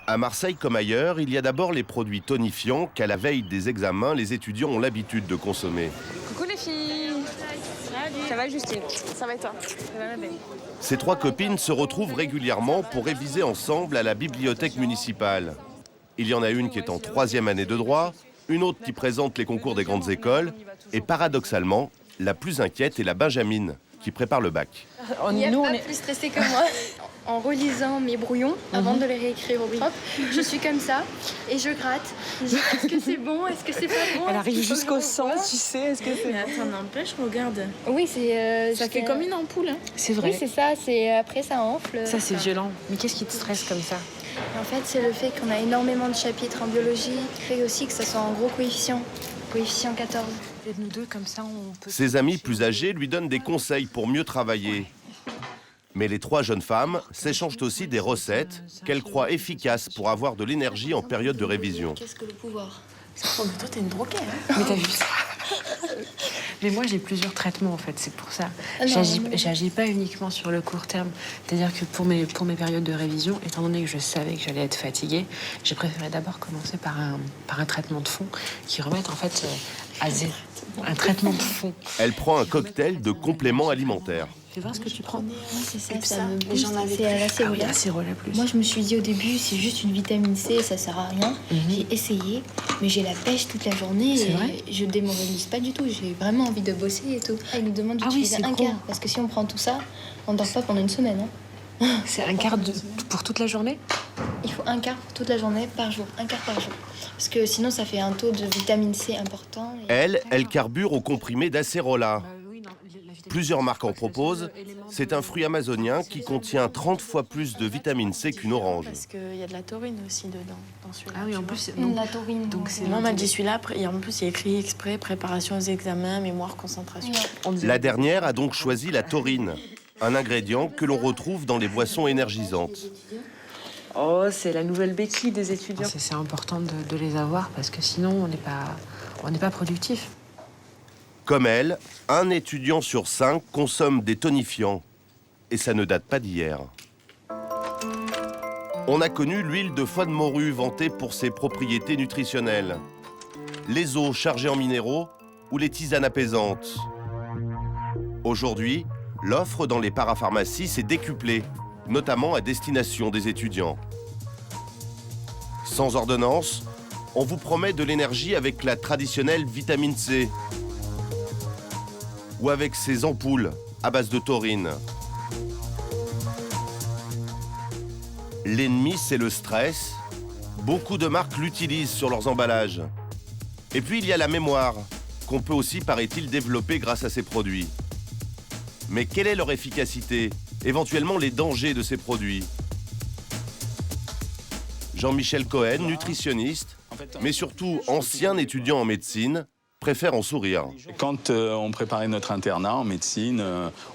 À Marseille comme ailleurs, il y a d'abord les produits tonifiants qu'à la veille des examens, les étudiants ont l'habitude de consommer. Coucou les filles. Salut. Ça va Justine? Ça va et toi? Ça va ma belle. Ces trois copines se retrouvent régulièrement pour réviser ensemble à la bibliothèque municipale. Il y en a une qui est en 3e année de droit, une autre qui présente les concours des grandes écoles, et paradoxalement, la plus inquiète est la Benjamine, qui prépare le bac. Il n'y a pas plus stressé que moi. En relisant mes brouillons, avant de les réécrire au propre, je suis comme ça et je gratte. Est-ce que c'est bon? Est-ce que c'est pas bon? Elle arrive jusqu'au sang, tu sais. Est-ce que c'est... Mais attends, n'empêche, regarde. Oui, c'est... Ça fait comme une ampoule. Hein. C'est vrai. Oui, c'est ça. Après, ça enfle. Ça, c'est violent. Mais qu'est-ce qui te stresse comme ça? En fait, c'est le fait qu'on a énormément de chapitres en biologie, qui fait aussi que ça soit en gros coefficient. Coefficient 14. Et nous deux, comme ça, on peut... Ses amis plus âgés lui donnent des conseils pour mieux travailler. Mais les trois jeunes femmes s'échangent aussi des recettes qu'elles croient efficaces pour avoir de l'énergie en période de révision. Qu'est-ce que le pouvoir? Oh, mais toi, t'es une droguée, hein. Mais t'as vu ça? Mais moi, j'ai plusieurs traitements, en fait, c'est pour ça. J'agis pas uniquement sur le court terme. C'est-à-dire que pour mes périodes de révision, étant donné que je savais que j'allais être fatiguée, j'ai préféré d'abord commencer par un traitement de fond qui remette, en fait, à zéro. Un traitement de fond. Elle prend un cocktail de compléments alimentaires. Tu vois ce que tu prends? C'est ça, ça me mais j'en avais c'est à la Ah oui, cérola. la cérola plus. Moi, je me suis dit au début, c'est juste une vitamine C, ça sert à rien. J'ai essayé, mais j'ai la pêche toute la journée. C'est et vrai je démoralise pas du tout. J'ai vraiment envie de bosser et tout. Il nous demande Ah oui, d'utiliser c'est un gros. quart. Parce que si on prend tout ça, on dort pas pendant une semaine. Hein. C'est un quart pour toute la journée? Il faut un quart toute la journée par jour. Un quart par jour. Parce que sinon, ça fait un taux de vitamine C important. Elle carbure au comprimé d'acérola. Plusieurs marques en proposent. C'est un fruit amazonien qui contient 30 fois plus de vitamine C qu'une orange. Parce qu'il y a de la taurine aussi dedans, dans celui-là. Ah oui, tu en vois. plus... La taurine. donc c'est... Moi, on m'a dit celui-là, et en plus, il y a écrit exprès préparation aux examens, mémoire, concentration. La dernière a donc choisi la taurine, un ingrédient que l'on retrouve dans les boissons énergisantes. Oh, c'est la nouvelle béquille des étudiants. C'est important de les avoir parce que sinon, on n'est pas productif. Comme elle, un étudiant sur 5 consomme des tonifiants. Et ça ne date pas d'hier. On a connu l'huile de foie de morue vantée pour ses propriétés nutritionnelles, les eaux chargées en minéraux ou les tisanes apaisantes. Aujourd'hui, l'offre dans les parapharmacies s'est décuplée, notamment à destination des étudiants. Sans ordonnance, on vous promet de l'énergie avec la traditionnelle vitamine C ou avec ces ampoules à base de taurine. L'ennemi, c'est le stress. Beaucoup de marques l'utilisent sur leurs emballages. Et puis, il y a la mémoire, qu'on peut aussi, paraît-il, développer grâce à ces produits. Mais quelle est leur efficacité? Éventuellement, les dangers de ces produits? Jean-Michel Cohen, nutritionniste, mais surtout ancien étudiant en médecine, préfère en sourire. Quand on préparait notre internat en médecine,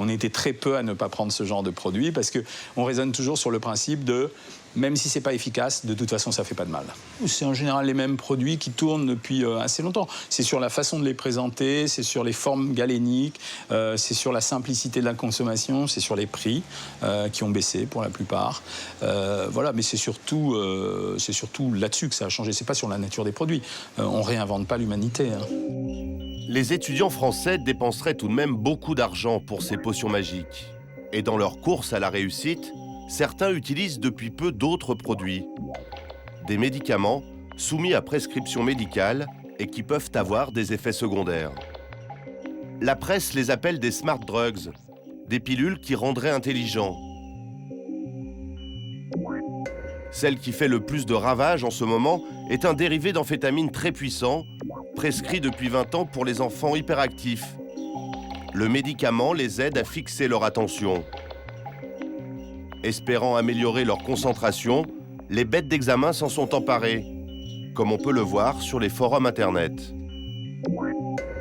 on était très peu à ne pas prendre ce genre de produit parce qu'on raisonne toujours sur le principe de même si c'est pas efficace, de toute façon ça fait pas de mal. C'est en général les mêmes produits qui tournent depuis assez longtemps. C'est sur la façon de les présenter, c'est sur les formes galéniques, c'est sur la simplicité de la consommation, c'est sur les prix qui ont baissé pour la plupart. Voilà, mais c'est surtout là-dessus que ça a changé. C'est pas sur la nature des produits. On réinvente pas l'humanité. Hein. Les étudiants français dépenseraient tout de même beaucoup d'argent pour ces potions magiques. Et dans leur course à la réussite, certains utilisent depuis peu d'autres produits. Des médicaments soumis à prescription médicale et qui peuvent avoir des effets secondaires. La presse les appelle des smart drugs, des pilules qui rendraient intelligents. Celle qui fait le plus de ravages en ce moment est un dérivé d'amphétamine très puissant, prescrit depuis 20 ans pour les enfants hyperactifs. Le médicament les aide à fixer leur attention. Espérant améliorer leur concentration, les bêtes d'examen s'en sont emparées, comme on peut le voir sur les forums internet.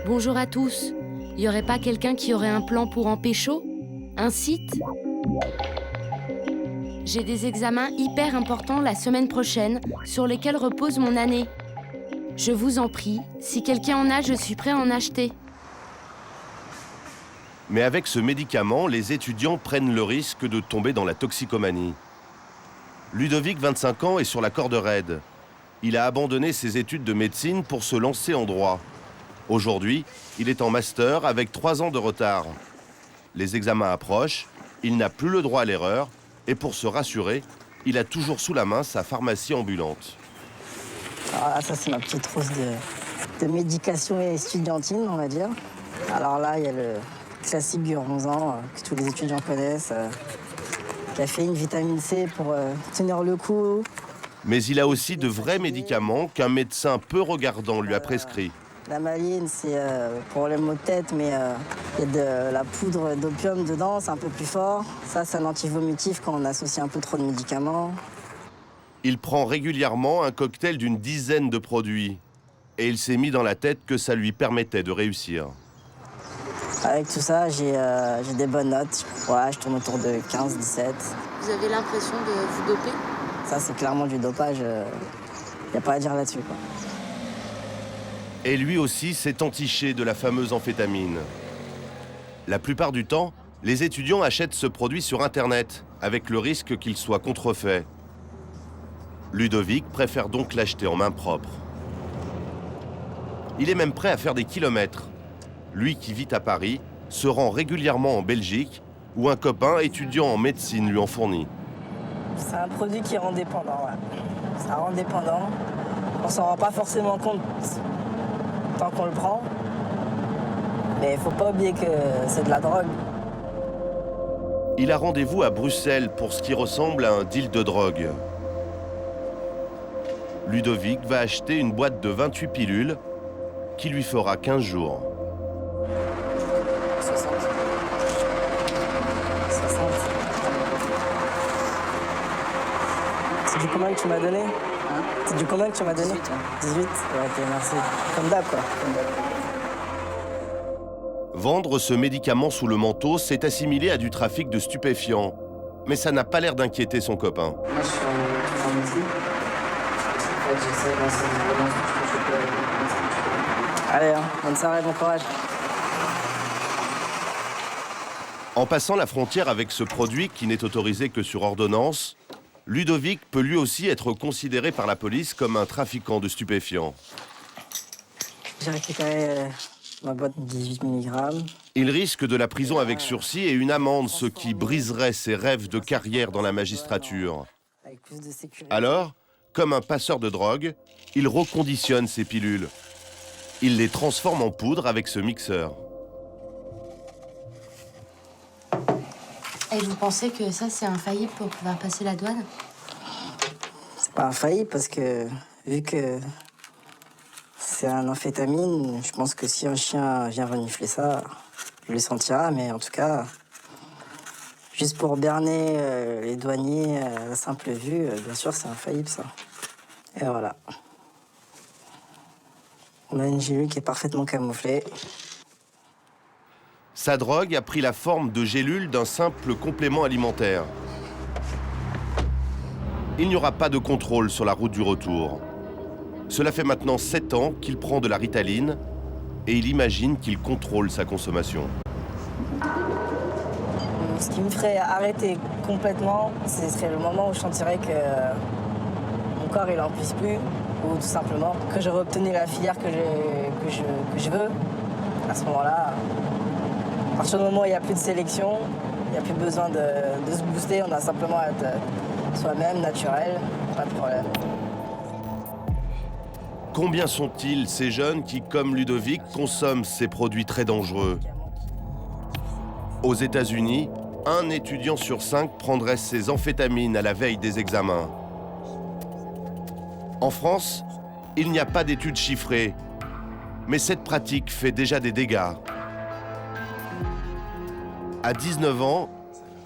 Bonjour à tous. Y aurait pas quelqu'un qui aurait un plan pour en pécho? Un site? J'ai des examens hyper importants la semaine prochaine sur lesquels repose mon année. Je vous en prie, si quelqu'un en a, je suis prêt à en acheter. Mais avec ce médicament, les étudiants prennent le risque de tomber dans la toxicomanie. Ludovic, 25 ans, est sur la corde raide. Il a abandonné ses études de médecine pour se lancer en droit. Aujourd'hui, il est en master avec 3 ans de retard. Les examens approchent, il n'a plus le droit à l'erreur et pour se rassurer, il a toujours sous la main sa pharmacie ambulante. Alors là, ça c'est ma petite trousse de médication estudiantine, on va dire. Alors là, il y a le classique Guronzan que tous les étudiants connaissent. Caféine, vitamine C pour tenir le coup. Mais il a aussi de vrais médicaments qu'un médecin peu regardant lui a prescrits. La maline, c'est pour les maux de tête, mais il y a de la poudre d'opium dedans, c'est un peu plus fort. Ça, c'est un antivomitif quand on associe un peu trop de médicaments. Il prend régulièrement un cocktail d'une dizaine de produits. Et il s'est mis dans la tête que ça lui permettait de réussir. Avec tout ça, j'ai des bonnes notes. Ouais, je tourne autour de 15, 17. Vous avez l'impression de vous doper? Ça, c'est clairement du dopage. Y a pas à dire là-dessus, quoi. Et lui aussi s'est entiché de la fameuse amphétamine. La plupart du temps, les étudiants achètent ce produit sur Internet, avec le risque qu'il soit contrefait. Ludovic préfère donc l'acheter en main propre. Il est même prêt à faire des kilomètres. Lui qui vit à Paris se rend régulièrement en Belgique, où un copain étudiant en médecine lui en fournit. C'est un produit qui rend dépendant, ouais. Ça rend dépendant. On s'en rend pas forcément compte tant qu'on le prend. Mais il faut pas oublier que c'est de la drogue. Il a rendez-vous à Bruxelles pour ce qui ressemble à un deal de drogue. Ludovic va acheter une boîte de 28 pilules qui lui fera 15 jours. 60. C'est du combien que tu m'as donné? C'est du combien que tu m'as donné? 18. Ouais, ok, merci. Comme d'hab, quoi. Vendre ce médicament sous le manteau, c'est assimilé à du trafic de stupéfiants. Mais ça n'a pas l'air d'inquiéter son copain. Moi, je suis en médecine. En fait, j'essaie d'enseigner vraiment tout ce que je peux. Allez, hein, bonne soirée, bon courage. En passant la frontière avec ce produit qui n'est autorisé que sur ordonnance, Ludovic peut lui aussi être considéré par la police comme un trafiquant de stupéfiants. J'ai récupéré ma boîte de 18 mg. Il risque de la prison avec sursis et une amende, ce qui briserait ses rêves de carrière dans la magistrature. Avec plus de sécurité. Alors, comme un passeur de drogue, il reconditionne ses pilules. Il les transforme en poudre avec ce mixeur. Et vous pensez que ça, c'est infaillible pour pouvoir passer la douane? C'est pas infaillible parce que, vu que c'est un amphétamine, je pense que si un chien vient renifler ça, je le sentira, mais en tout cas, juste pour berner les douaniers à la simple vue, bien sûr, c'est infaillible, ça. Et voilà. On a une gélule qui est parfaitement camouflée. Sa drogue a pris la forme de gélules d'un simple complément alimentaire. Il n'y aura pas de contrôle sur la route du retour. Cela fait maintenant 7 ans qu'il prend de la Ritaline et il imagine qu'il contrôle sa consommation. Ce qui me ferait arrêter complètement, ce serait le moment où je sentirais que mon corps il en puisse plus, ou tout simplement que j'aurais obtenu la filière que je veux. À ce moment-là, à partir du moment où il n'y a plus de sélection, il n'y a plus besoin de se booster, on a simplement à être soi-même, naturel, pas de problème. Combien sont-ils ces jeunes qui, comme Ludovic, consomment ces produits très dangereux? Aux États-Unis, un étudiant sur 5 prendrait ses amphétamines à la veille des examens. En France, il n'y a pas d'études chiffrées, mais cette pratique fait déjà des dégâts. À 19 ans,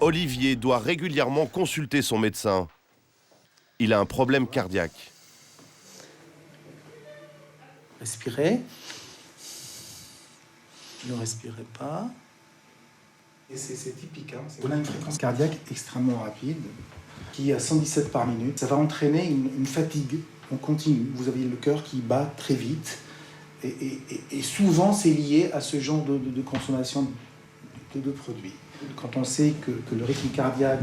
Olivier doit régulièrement consulter son médecin. Il a un problème cardiaque. Respirez. Ne respirez pas. Et c'est typique. Hein. On a une fréquence cardiaque extrêmement rapide, qui est à 117 par minute. Ça va entraîner une fatigue. On continue. Vous avez le cœur qui bat très vite. Et souvent, c'est lié à ce genre de consommation de produits. Quand on sait que le rythme cardiaque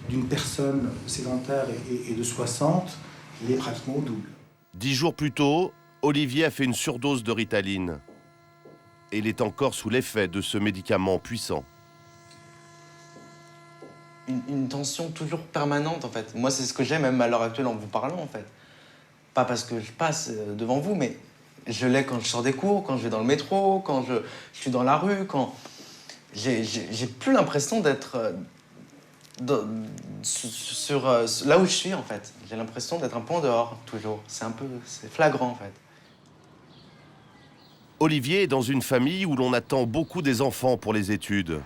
d'une personne sédentaire est de 60, il est pratiquement au double. 10 jours plus tôt, Olivier a fait une surdose de Ritaline. Et il est encore sous l'effet de ce médicament puissant. Une tension toujours permanente, en fait. Moi, c'est ce que j'ai, même à l'heure actuelle, en vous parlant, en fait. Pas parce que je passe devant vous, mais je l'ai quand je sors des cours, quand je vais dans le métro, quand je suis dans la rue, quand... J'ai plus l'impression d'être là où je suis, en fait. J'ai l'impression d'être un peu en dehors, toujours. C'est flagrant, en fait. Olivier est dans une famille où l'on attend beaucoup des enfants pour les études.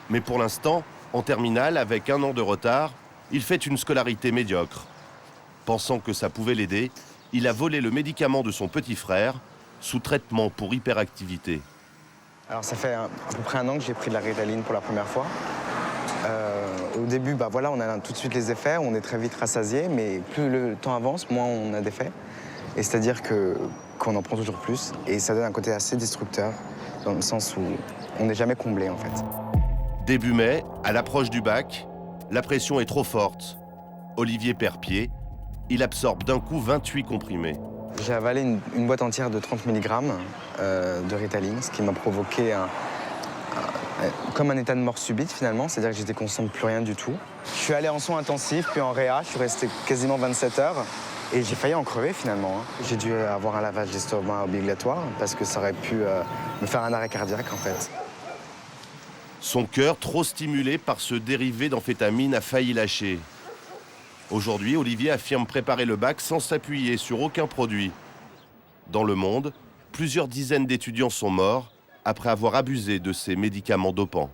Mais pour l'instant, en terminale, avec 1 an de retard, il fait une scolarité médiocre. Pensant que ça pouvait l'aider, il a volé le médicament de son petit frère, sous traitement pour hyperactivité. Alors ça fait à peu près 1 an que j'ai pris de la Ritaline pour la première fois. Au début, voilà, on a tout de suite les effets, on est très vite rassasié, mais plus le temps avance, moins on a d'effets. Et c'est-à-dire qu'on en prend toujours plus, et ça donne un côté assez destructeur, dans le sens où on n'est jamais comblé en fait. Début mai, à l'approche du bac, la pression est trop forte. Olivier perd pied, il absorbe d'un coup 28 comprimés. J'ai avalé une boîte entière de 30 mg de Ritaline, ce qui m'a provoqué comme un état de mort subite finalement, c'est-à-dire que j'étais conscient de plus rien du tout. Je suis allé en soins intensifs, puis en réa, je suis resté quasiment 27 heures et j'ai failli en crever finalement. J'ai dû avoir un lavage d'estomac obligatoire parce que ça aurait pu me faire un arrêt cardiaque en fait. Son cœur, trop stimulé par ce dérivé d'amphétamine, a failli lâcher. Aujourd'hui, Olivier affirme préparer le bac sans s'appuyer sur aucun produit. Dans le monde, plusieurs dizaines d'étudiants sont morts après avoir abusé de ces médicaments dopants.